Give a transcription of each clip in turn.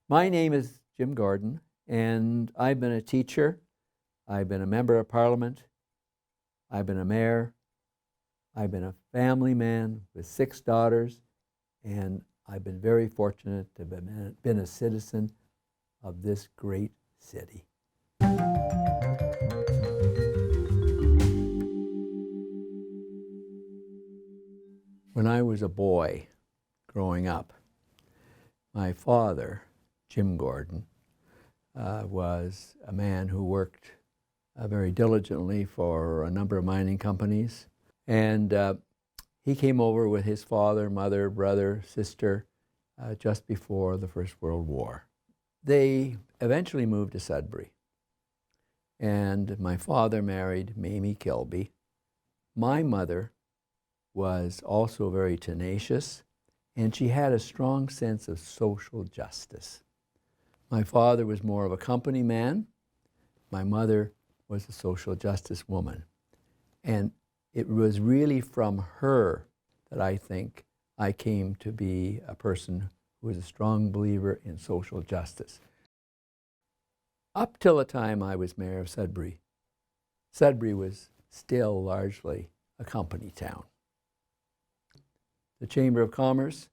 My name is Jim Gordon, and I've been a teacher, I've been a member of Parliament, I've been a mayor, I've been a family man with 6 daughters, and I've been very fortunate to have been a citizen of this great city. When I was a boy growing up, my father, Jim Gordon, was a man who worked very diligently for a number of mining companies. And he came over with his father, mother, brother, sister, just before the First World War. They eventually moved to Sudbury. And my father married Mamie Kilby. My mother was also very tenacious, and she had a strong sense of social justice. My father was more of a company man. My mother was a social justice woman. And it was really from her that I think I came to be a person who was a strong believer in social justice. Up till the time I was mayor of Sudbury, Sudbury was still largely a company town. The Chamber of Commerce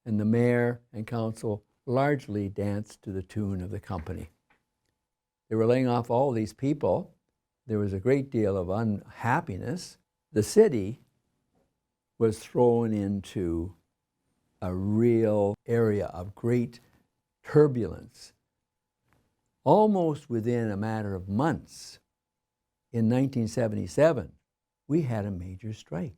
and the mayor and council largely danced to the tune of the company. They were laying off all these people. There was a great deal of unhappiness. The city was thrown into a real area of great turbulence. Almost within a matter of months, in 1977, we had a major strike.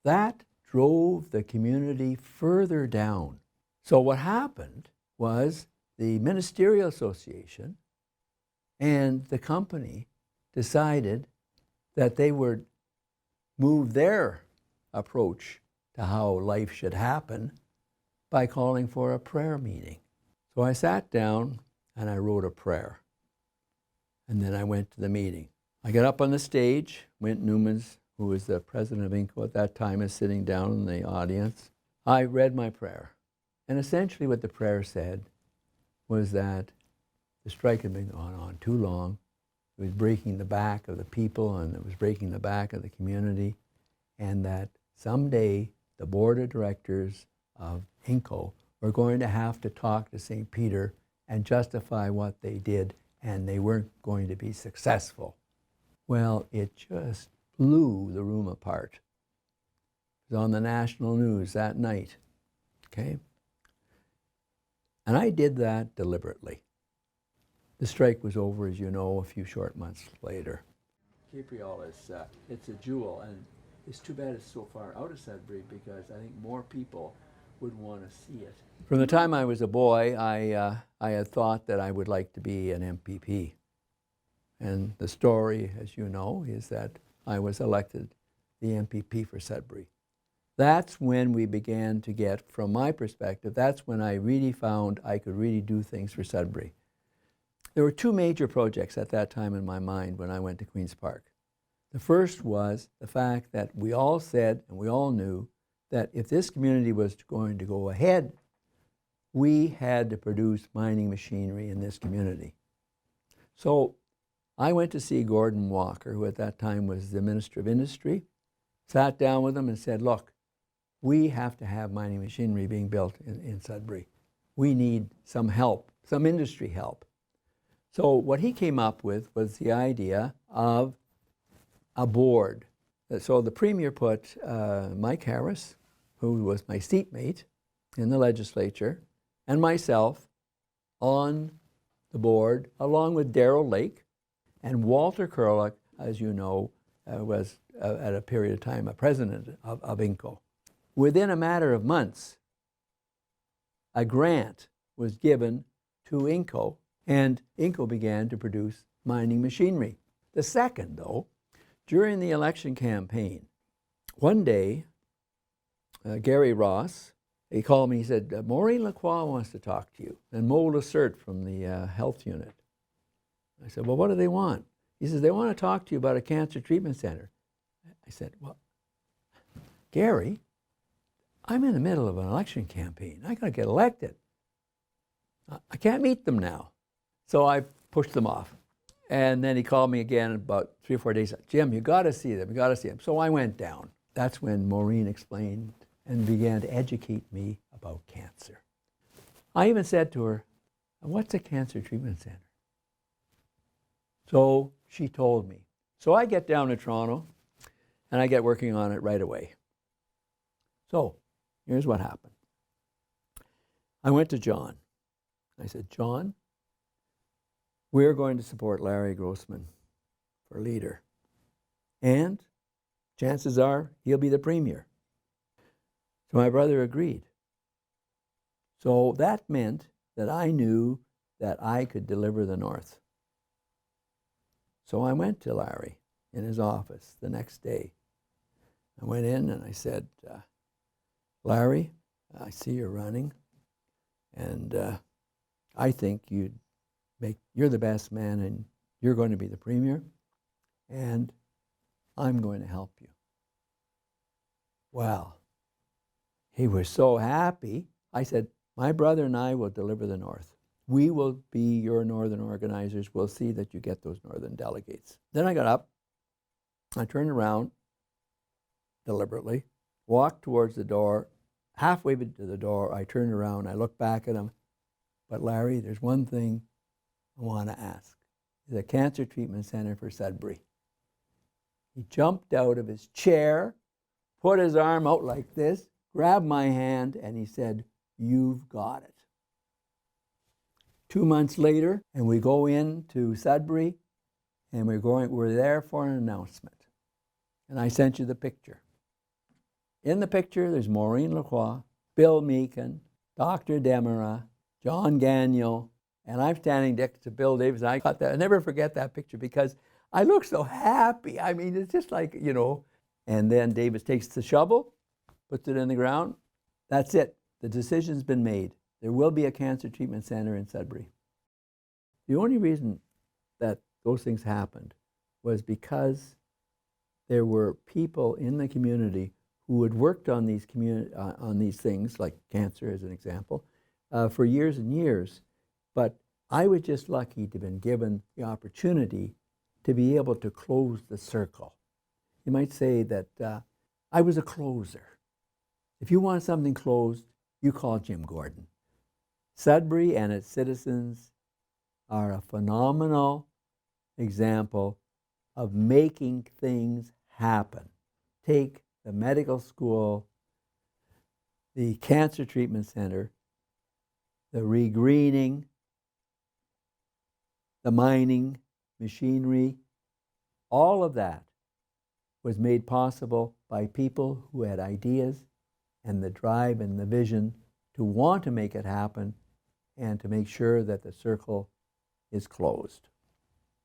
That drove the community further down. So what happened was the Ministerial Association and the company decided that they would move their approach to how life should happen by calling for a prayer meeting. So I sat down and I wrote a prayer. And then I went to the meeting. I got up on the stage. Wint Newmans, who was the president of INCO at that time, is sitting down in the audience. I read my prayer. And essentially what the prayer said was that the strike had been going on too long. It was breaking the back of the people, and it was breaking the back of the community, and that someday the board of directors of INCO were going to have to talk to St. Peter and justify what they did, and they weren't going to be successful. Well, it just blew the room apart. It was on the national news that night, okay? And I did that deliberately. The strike was over, as you know, a few short months later. Capreol is, it's a jewel, and it's too bad it's so far out of Sudbury because I think more people would want to see it. From the time I was a boy, I had thought that I would like to be an MPP. And the story, as you know, is that I was elected the MPP for Sudbury. That's when we began to get, from my perspective, that's when I really found I could really do things for Sudbury. There were 2 major projects at that time in my mind when I went to Queen's Park. The first was the fact that we all said, and we all knew, that if this community was going to go ahead, we had to produce mining machinery in this community. So I went to see Gordon Walker, who at that time was the Minister of Industry, sat down with him and said, look, we have to have mining machinery being built in Sudbury. We need some help, some industry help. So what he came up with was the idea of a board. So the Premier put Mike Harris, who was my seatmate in the legislature, and myself on the board, along with Darrell Lake, and Walter Curlick, as you know, was at a period of time a president of INCO. Within a matter of months, a grant was given to INCO, and INCO began to produce mining machinery. The second, though, during the election campaign, one day, Gary Ross, he called me, he said, Maureen Lacroix wants to talk to you, and Mo Lacerte from the health unit. I said, well, what do they want? He says, they want to talk to you about a cancer treatment center. I said, well, Gary, I'm in the middle of an election campaign. I got to get elected. I can't meet them now. So I pushed them off. And then he called me again about 3 or 4 days. Jim, you got to see them. You got to see them. So I went down. That's when Maureen explained and began to educate me about cancer. I even said to her, what's a cancer treatment center? So she told me. So I get down to Toronto and I get working on it right away. So here's what happened. I went to John. I said, John, we're going to support Larry Grossman for leader. And chances are he'll be the premier. So my brother agreed. So that meant that I knew that I could deliver the North. So I went to Larry in his office the next day. I went in and I said, Larry, I see you're running, and I think you're the best man, and you're going to be the premier, and I'm going to help you. Well, he was so happy. I said, my brother and I will deliver the North. We will be your northern organizers. We'll see that you get those northern delegates. Then I got up, I turned around deliberately, walked towards the door. Halfway to the door, I turned around, I looked back at him. But Larry, there's one thing I want to ask. The Cancer Treatment Center for Sudbury. He jumped out of his chair, put his arm out like this, grabbed my hand, and he said, you've got it. 2 months later, and we go into Sudbury, and we're there for an announcement. And I sent you the picture. In the picture, there's Maureen Lacroix, Bill Meakin, Dr. Demera, John Gagnon, and I'm standing next to Bill Davis. I got that. I never forget that picture because I look so happy. I mean, it's just like, you know. And then Davis takes the shovel, puts it in the ground. That's it. The decision's been made. There will be a cancer treatment center in Sudbury. The only reason that those things happened was because there were people in the community who had worked on these things, like cancer as an example, for years and years. But I was just lucky to have been given the opportunity to be able to close the circle. You might say that I was a closer. If you want something closed, you call Jim Gordon. Sudbury and its citizens are a phenomenal example of making things happen. Take the medical school, the cancer treatment center, the regreening, the mining, machinery, all of that was made possible by people who had ideas and the drive and the vision to want to make it happen and to make sure that the circle is closed.